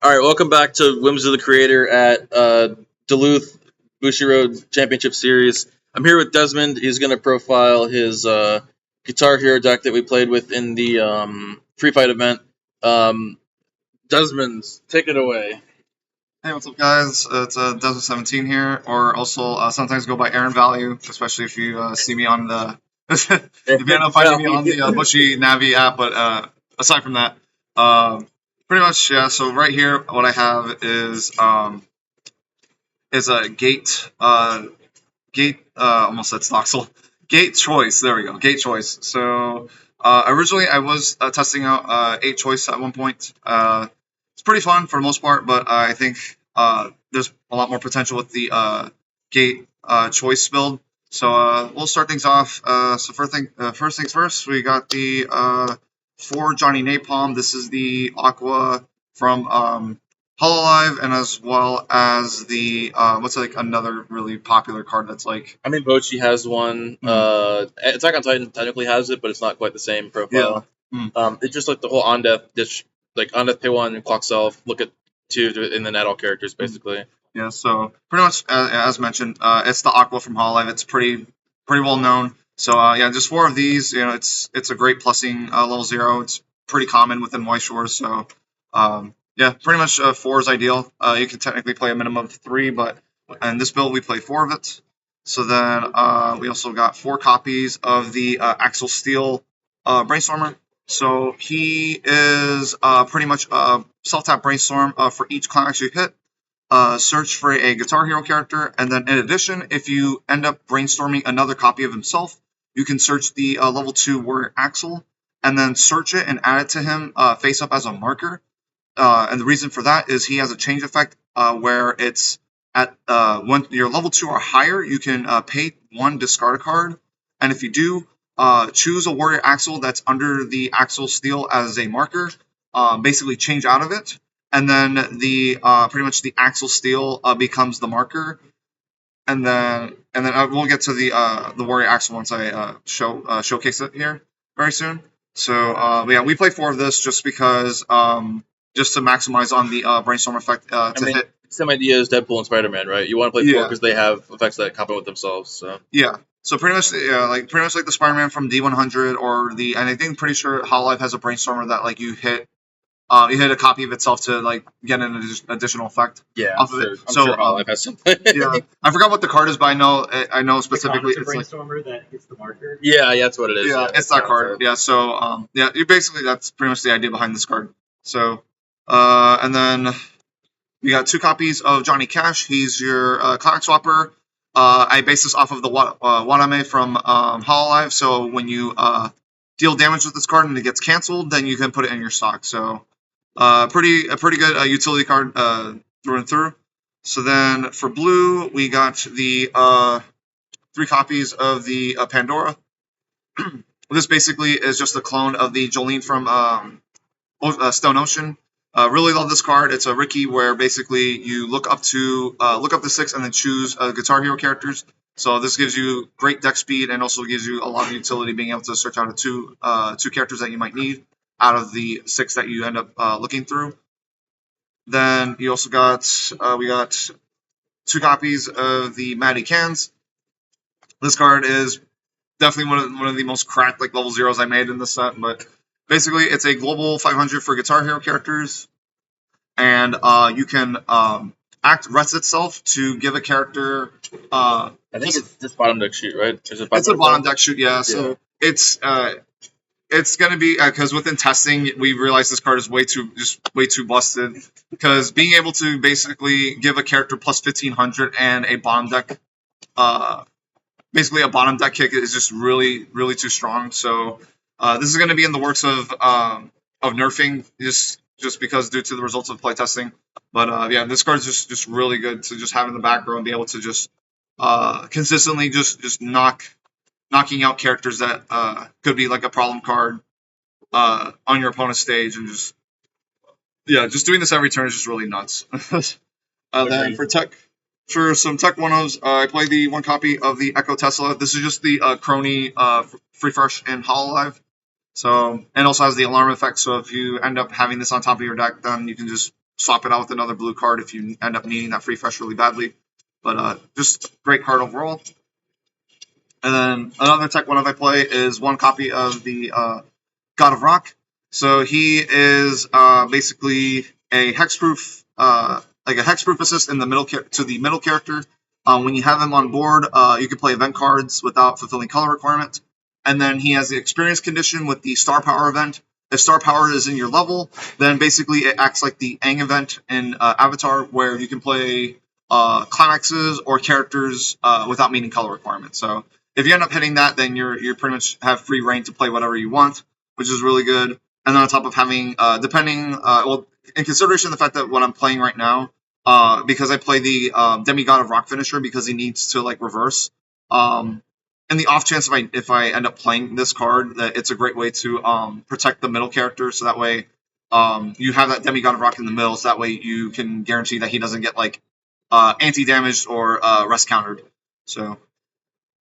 All right, welcome back to Whims of the Creator at Duluth Bushiroad Championship Series. I'm here with Desmond. He's going to profile his Guitar Hero deck that we played with in the free fight event. Desmond, take it away. Hey, what's up, guys? It's Desmond17 here, or also sometimes go by Aaron Value, especially if you see me on the if you end up finding me on the Bushy Navi app. But aside from that, pretty much yeah. So right here, what I have is a gate almost said Stoxel gate choice. There we go, gate choice. So originally I was testing out 8 choice at one point. It's pretty fun for the most part, but I think there's a lot more potential with the gate choice build. So we'll start things off. So first things first, we got the 4 Johnny Napalm. This is the Aqua from Hololive, and as well as the what's like another really popular card that's like. I mean, Bochi has one. Attack on Titan technically has it, but it's not quite the same profile. Yeah. It's just like the whole on death dish, like on death pay one, clock self, look at 2, and then add all characters basically. Yeah, so pretty much as mentioned, it's the Aqua from Hololive. It's pretty well known. So yeah, just 4 of these. You know, it's a great plussing level 0. It's pretty common within White Shores. So yeah, pretty much 4 is ideal. You can technically play a minimum of 3, but in this build we play 4 of it. So then we also got 4 copies of the Axel Steel Brainstormer. So he is pretty much a self-tap Brainstorm for each climax you hit. Search for a Guitar Hero character, and then in addition, if you end up brainstorming another copy of himself, you can search the level 2 Warrior Axel, and then search it and add it to him face up as a marker. And the reason for that is he has a change effect where it's at when your level 2 or higher, you can pay 1, discard a card, and if you do, choose a Warrior Axel that's under the Axel Steel as a marker, basically change out of it. And then the pretty much the Axel Steel becomes the marker, and then we'll get to the Warrior Axel once I showcase it here very soon. So yeah, we play 4 of this just because just to maximize on the brainstorm effect hit. Same idea as Deadpool and Spider-Man, right? You want to play 4 because they have effects that complement themselves. So yeah. So pretty much like the Spider-Man from D100 or and I think pretty sure Hololive has a brainstormer that like you hit a copy of itself to like get an additional effect off of it. I'm sure Hololive has something. Yeah, I forgot what the card is, but I know specifically it's brainstormer that hits the marker. Yeah, that's what it is. Yeah, it's that card. Yeah, so yeah, you basically that's pretty much the idea behind this card. So and then we got 2 copies of Johnny Cash. He's your clock swapper. I base this off of the Waname from Hololive. So when you deal damage with this card and it gets canceled, then you can put it in your stock. So a pretty good utility card through and through. So then for blue, we got the 3 copies of the Pandora. This basically is just a clone of the Jolene from Stone Ocean. Really love this card. It's a Ricky where basically you look up to 6 and then choose Guitar Hero characters. So this gives you great deck speed and also gives you a lot of utility, being able to search out of 2 characters that you might need out of the 6 that you end up looking through. Then you also got we got 2 copies of the Matty Cans. This card is definitely one of the most cracked like level 0s I made in this set, but basically it's a global 500 for Guitar Hero characters, and you can act rest itself to give a character. I think it's this bottom deck shoot, right? It's a bottom deck shoot, yeah. So it's going to be because within testing we realized this card is way too busted, because being able to basically give a character plus 1500 and a bottom deck basically a bottom deck kick is just really too strong. So this is going to be in the works of nerfing just because due to the results of playtesting. But yeah, this card is just really good to just have in the back row and be able to just consistently just knocking out characters that could be like a problem card on your opponent's stage, and just doing this every turn is just really nuts. Then for some Tech 1-0s, I play the 1 copy of the Echo Tesla. This is just the Crony Free Fresh and Hololive. So, and also has the alarm effect. So if you end up having this on top of your deck, then you can just swap it out with another blue card if you end up needing that free fresh really badly. But just great card overall. And then another tech one I play is one copy of the God of Rock. So he is basically a hexproof, like a hexproof assist in the middle to the middle character. When you have him on board, you can play event cards without fulfilling color requirement. And then he has the experience condition with the star power event. If star power is in your level, then basically it acts like the Aang event in Avatar, where you can play climaxes or characters without meeting color requirements. So if you end up hitting that, then you're pretty much have free reign to play whatever you want, which is really good. And then on top of having, in consideration of the fact that what I'm playing right now, because I play the Demigod of Rock finisher because he needs to like reverse. In the off chance if I end up playing this card, that it's a great way to protect the middle character. So that way, you have that Demigod of Rock in the middle. So that way you can guarantee that he doesn't get like anti-damaged or rest countered. So.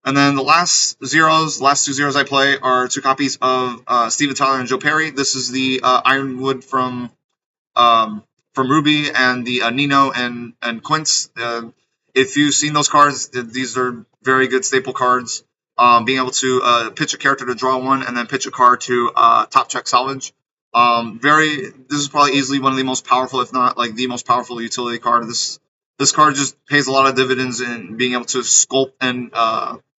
And then the last two zeros I play are two copies of Steven Tyler and Joe Perry. This is the Ironwood from Ruby and the Nino and Quince. If you've seen those cards, these are very good staple cards. Being able to pitch a character to draw one and then pitch a card to top check salvage. This is probably easily one of the most powerful, if not like the most powerful utility card. This card just pays a lot of dividends in being able to sculpt and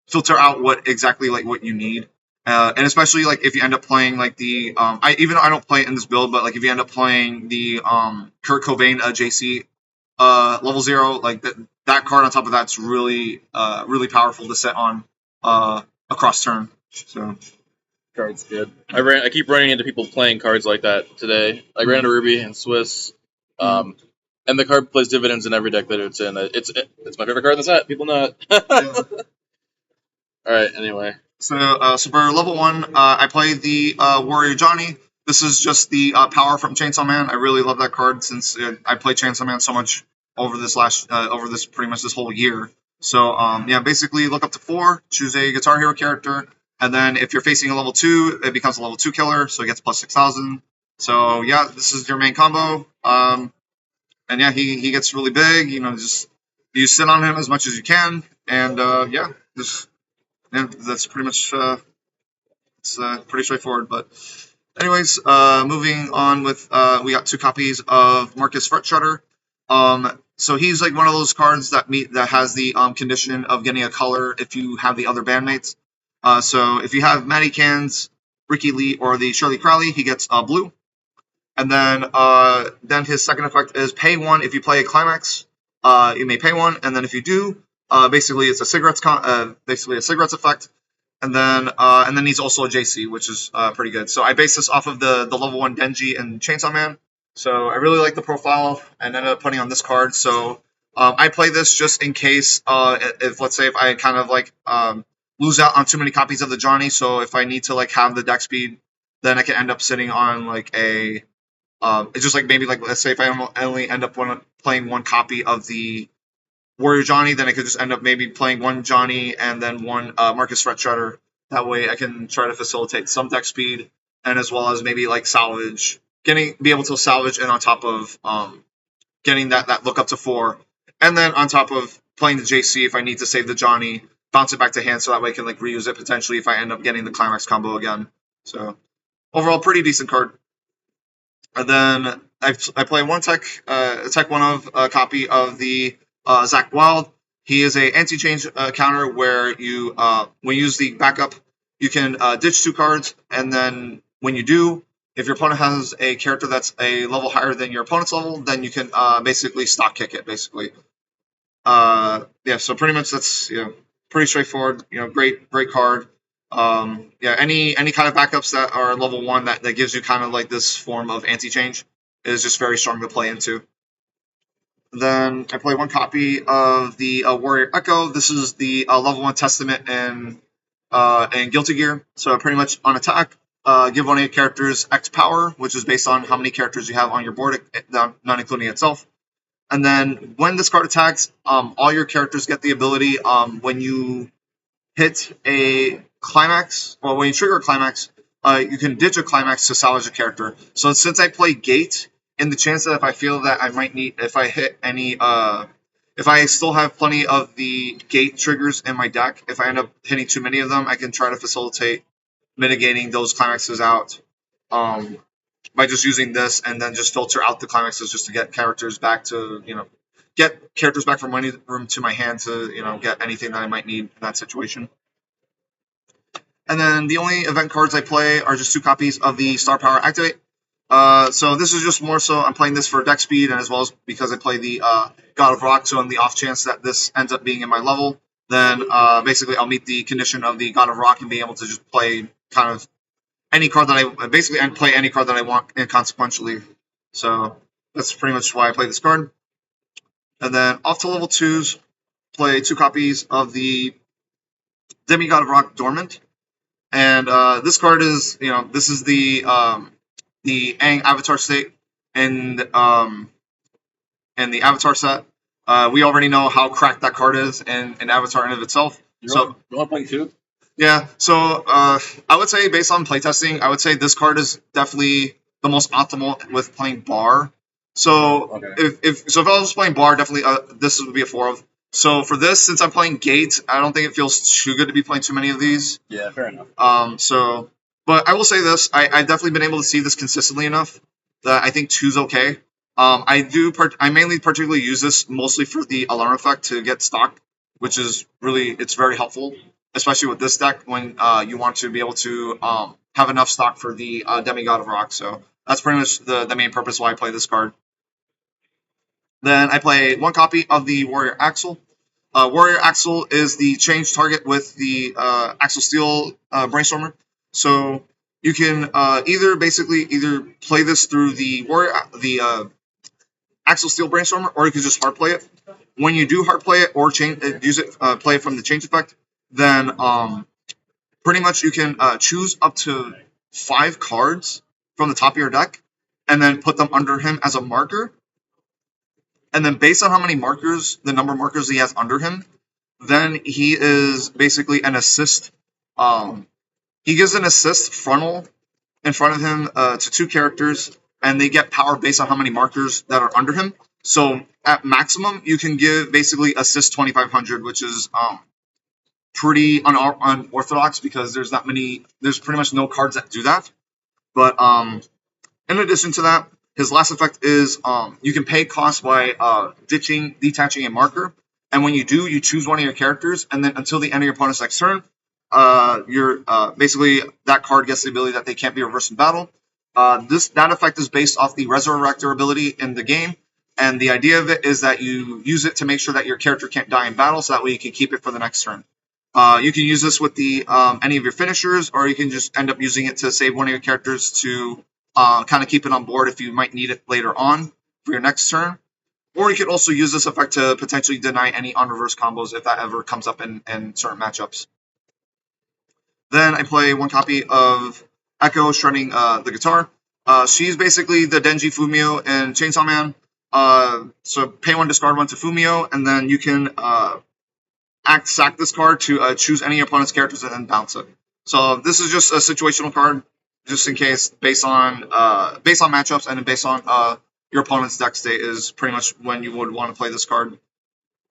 filter out what you need, and especially like if you end up playing like the I don't play it in this build, but like if you end up playing the Kurt Cobain JC level 0, like that card on top of that's really powerful to set on across turn. So Card's good. I keep running into people playing cards like that today. I ran into Ruby and Swiss. And the card plays dividends in every deck that it's in. It's my favorite card in the set. People know it. All right. Anyway. So for level 1, I play the Warrior Johnny. This is just the power from Chainsaw Man. I really love that card since I played Chainsaw Man so much over this pretty much this whole year. So basically look up to 4, choose a Guitar Hero character, and then if you're facing a level 2, it becomes a level 2 killer, so it gets plus 6,000. So yeah, this is your main combo. And yeah, he gets really big. Just you sit on him as much as you can, and that's pretty much it's pretty straightforward. But anyways, moving on with we got 2 copies of Marcus Fretshredder. So he's like one of those cards that has the condition of getting a color if you have the other bandmates. So if you have Matty Cans, Ricky Lee, or the Shirley Crowley, he gets blue. And then his second effect is pay 1 if you play a climax. You may pay 1, and then if you do, basically it's a cigarettes effect. And then he's also a JC, which is pretty good. So I base this off of the level 1 Denji and Chainsaw Man. So I really like the profile and ended up putting on this card. So I play this just in case if let's say if I kind of like lose out on too many copies of the Johnny. So if I need to like have the deck speed, then I can end up sitting on like a it's just like maybe like let's say if I only end up playing 1 copy of the Warrior Johnny, then I could just end up maybe playing 1 Johnny and then 1 Marcus Fretshredder. That way I can try to facilitate some deck speed and as well as maybe like be able to salvage and on top of getting that look up to 4. And then on top of playing the JC if I need to save the Johnny, bounce it back to hand so that way I can like reuse it potentially if I end up getting the climax combo again. So overall pretty decent card. And then I play one tech 1 of a copy of the Zach Wild. He is a anti-change counter where you when you use the backup, you can ditch 2 cards, and then when you do, if your opponent has a character that's a level higher than your opponent's level, then you can basically stock kick it. Basically, so pretty much that's pretty straightforward. Great card. Any kind of backups that are level 1 that gives you kind of like this form of anti-change is just very strong to play into. Then I play 1 copy of the Warrior Echo. This is the level 1 Testament and Guilty Gear. So pretty much on attack, give one of your characters X power, which is based on how many characters you have on your board, not including itself. And then when this card attacks, all your characters get the ability when you hit a climax, or when you trigger a climax, you can ditch a climax to salvage a character. So since I play Gate in the chance that if I feel that I might need, if I hit any, if I still have plenty of the gate triggers in my deck, if I end up hitting too many of them, I can try to facilitate mitigating those climaxes out by just using this, and then just filter out the climaxes just to get characters back to, get characters back from money room to my hand to, get anything that I might need in that situation. And then the only event cards I play are just 2 copies of the Star Power Activate. So this is just more so I'm playing this for deck speed, and as well as because I play the God of Rock, so on the off chance that this ends up being in my level, then basically I'll meet the condition of the God of Rock and be able to just play kind of any card that I basically play any card that I want inconsequentially. So that's pretty much why I play this card. And then off to level 2s, play 2 copies of the Demigod of Rock Dormant. And this card is, this is the Aang Avatar state and the Avatar set. We already know how cracked that card is in Avatar in of itself. You want to play 2? Yeah, so I would say based on playtesting, I would say this card is definitely the most optimal with playing Bar. So Okay. if I was playing Bar, definitely this would be a 4 of. So for this, since I'm playing Gate, I don't think it feels too good to be playing too many of these. Yeah, fair enough. But I will say this: I've definitely been able to see this consistently enough that I think 2's okay. I mainly particularly use this mostly for the alarm effect to get stock, which is it's very helpful, especially with this deck when you want to be able to have enough stock for the Demigod of Rock. So that's pretty much the main purpose why I play this card. Then I play 1 copy of the Warrior Axle. Warrior Axle is the change target with the Axle Steel Brainstormer. So you can either play this through the Axle Steel Brainstormer, or you can just hard play it. When you do hard play it or play it from the change effect, then pretty much you can choose up to 5 cards from the top of your deck, and then put them under him as a marker. And then based on how many markers, the number of markers he has under him, then he is basically an assist. He gives an assist frontal in front of him to 2 characters, and they get power based on how many markers that are under him. So at maximum, you can give basically assist 2500, which is pretty unorthodox because there's pretty much no cards that do that. But in addition to that, his last effect is you can pay cost by detaching a marker, and when you do, you choose one of your characters, and then until the end of your opponent's next turn, basically that card gets the ability that they can't be reversed in battle. That effect is based off the Resurrector ability in the game, and the idea of it is that you use it to make sure that your character can't die in battle, so that way you can keep it for the next turn. You can use this with the any of your finishers, or you can just end up using it to save one of your characters to kind of keep it on board if you might need it later on for your next turn. Or you could also use this effect to potentially deny any on-reverse combos if that ever comes up in certain matchups. Then I play 1 copy of Echo shredding the guitar. She's basically the Denji Fumio in Chainsaw Man. So pay 1, discard 1 to Fumio, and then you can sack this card to choose any opponent's characters and then bounce it. So this is just a situational card, just in case, based on matchups and based on your opponent's deck state is pretty much when you would want to play this card.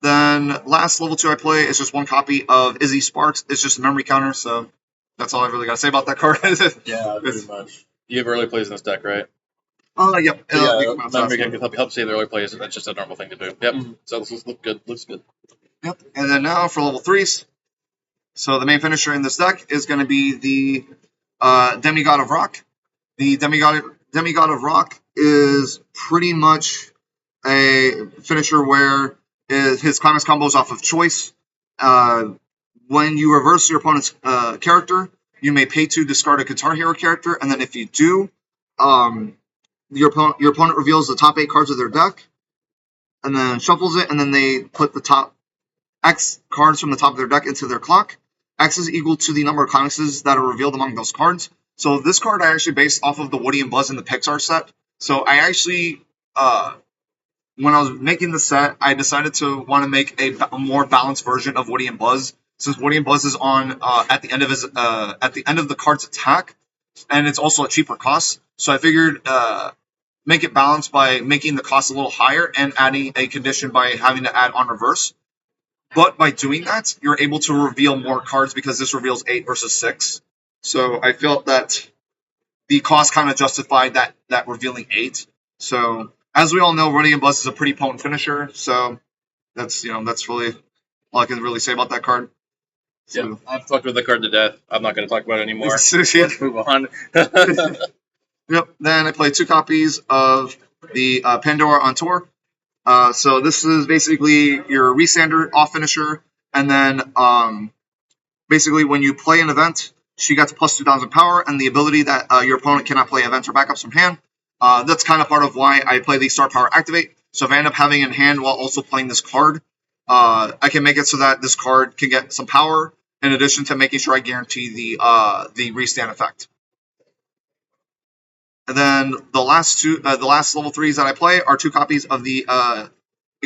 Then last level 2 I play is just 1 copy of Izzy Sparks. It's just a memory counter, so that's all I really got to say about that card. Yeah, pretty much. You have early plays in this deck, right? Yep. Memory can help save the early plays. That's just a normal thing to do. Yep. Mm-hmm. So this looks good. Yep. And then now for level 3s. So the main finisher in this deck is going to be the Demigod of Rock. The Demigod of Rock is pretty much a finisher where his climax combos off of choice. When you reverse your opponent's character, you may pay 2, discard a Guitar Hero character, and then if you do, your opponent reveals the top 8 cards of their deck, and then shuffles it, and then they put the top X cards from the top of their deck into their clock. X is equal to the number of climaxes that are revealed among those cards. So this card I actually based off of the Woody and Buzz in the Pixar set. So I actually, when I was making the set, I decided to want to make a more balanced version of Woody and Buzz, since Woody and Buzz is on at the end of the card's attack, and it's also a cheaper cost. So I figured make it balanced by making the cost a little higher and adding a condition by having to add on reverse. But by doing that, you're able to reveal more cards because this reveals 8 versus 6. So I felt that the cost kind of justified that revealing 8. So as we all know, Radiant Blast is a pretty potent finisher. So that's really all I can really say about that card. So, Yeah, I've talked about the card to death. I'm not going to talk about it anymore. Yeah. Let's move on. Yep. Then I played 2 copies of the Pandora on tour. So this is basically your Resander off finisher, and then basically when you play an event, she gets plus 2,000 power, and the ability that your opponent cannot play events or backups from hand. That's kind of part of why I play the Star Power Activate. So if I end up having it in hand while also playing this card, I can make it so that this card can get some power, in addition to making sure I guarantee the restand effect. And then the last level 3s that I play are 2 copies of the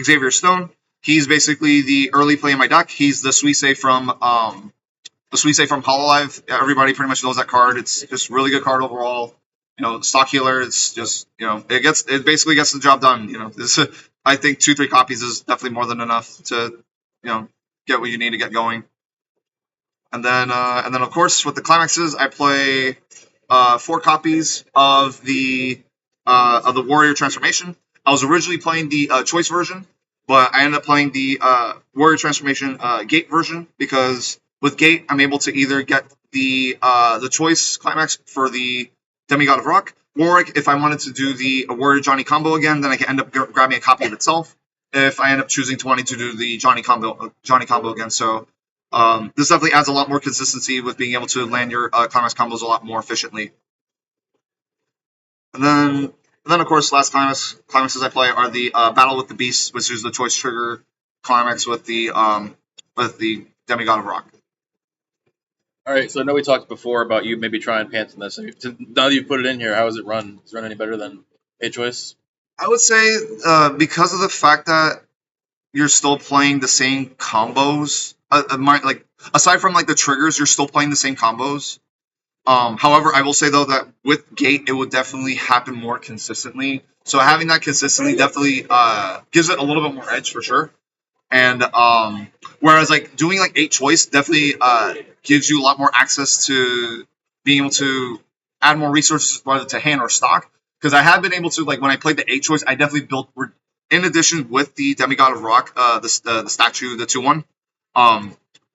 Xavier Stone. He's basically the early play in my deck. He's the Suisei from Hololive. Everybody pretty much knows that card. It's just a really good card overall. Stock healer. It's just it basically gets the job done. I think 2-3 copies is definitely more than enough to get what you need to get going. And then of course with the climaxes, I play 4 copies of the Warrior Transformation. I was originally playing the Choice version, but I ended up playing the Warrior Transformation Gate version because with Gate, I'm able to either get the Choice climax for the Demigod of Rock, or if I wanted to do the Warrior Johnny combo again, then I can end up grabbing a copy of itself. If I end up choosing to wanting to do the Johnny combo again, so this definitely adds a lot more consistency with being able to land your climax combos a lot more efficiently. And then of course, last climaxes I play are the Battle with the Beasts, which is the Choice Trigger climax with the Demigod of Rock. All right, so I know we talked before about you maybe trying pants in this. Now that you put it in here, how does it run? Does it run any better than A Choice? I would say because of the fact that you're still playing the same combos, aside from the triggers, you're still playing the same combos. However, I will say though that with Gate, it would definitely happen more consistently. So having that consistently definitely gives it a little bit more edge for sure. And whereas doing 8 choice definitely gives you a lot more access to being able to add more resources whether to hand or stock. Because I have been able to when I played the 8 choice, I definitely built in addition with the Demigod of Rock, the statue, the 2-1.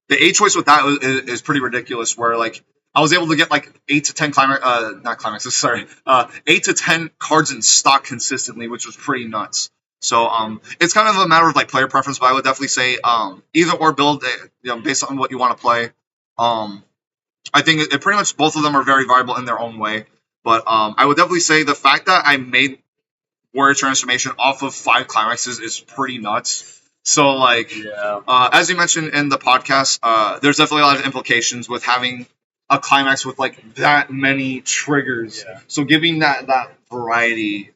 The 8 choice with that is pretty ridiculous. Where I was able to get 8 to 10 sorry, 8 to 10 cards in stock consistently, which was pretty nuts. So it's kind of a matter of player preference, but I would definitely say either or build based on what you want to play. I think it pretty much both of them are very viable in their own way. But I would definitely say the fact that I made Warrior Transformation off of 5 climaxes is pretty nuts. So as you mentioned in the podcast, there's definitely a lot of implications with having a climax with that many triggers. Yeah. So giving that variety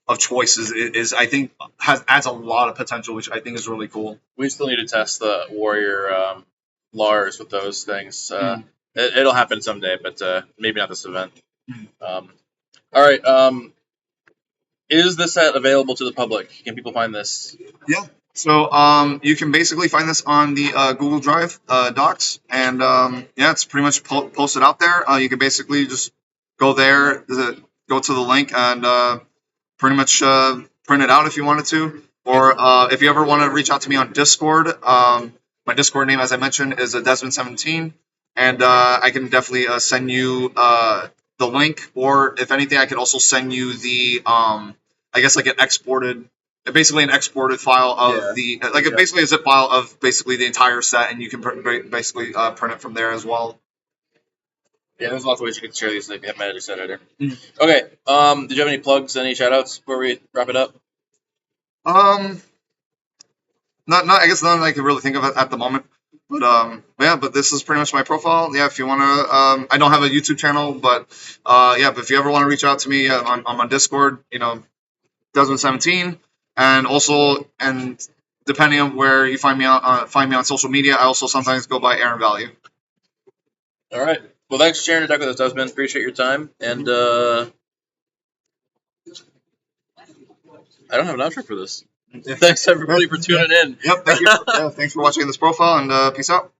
of choices is I think adds a lot of potential, which I think is really cool. We still need to test the Warrior Lars with those things. It'll happen someday, but maybe not this event. All right. Is this set available to the public? Can people find this? Yeah. So you can basically find this on the Google Drive docs, and it's pretty much posted out there. You can basically just go there, go to the link, and pretty much print it out if you wanted to. Or if you ever want to reach out to me on Discord, my Discord name, as I mentioned, is Desmond17, and I can definitely send you the link. Or if anything, I could also send you the I guess an exported file of basically a zip file of basically the entire set, and you can basically print it from there as well. Yeah, there's lots of ways you can share these. Like have Magic Set Editor. Okay. Did you have any plugs, any shout outs before we wrap it up? Not I guess none I can really think of it at the moment. But this is pretty much my profile. Yeah, if you want to, I don't have a YouTube channel, but but if you ever want to reach out to me, I'm on Discord. Desmond17, and depending on where you find me on social media, I also sometimes go by Aaron Value. All right. Well, thanks for sharing your talk with us, Desmond. Appreciate your time, and I don't have an outro for this. Yeah. Thanks everybody for tuning in. Yep. Thank you. Thanks for watching this profile, and peace out.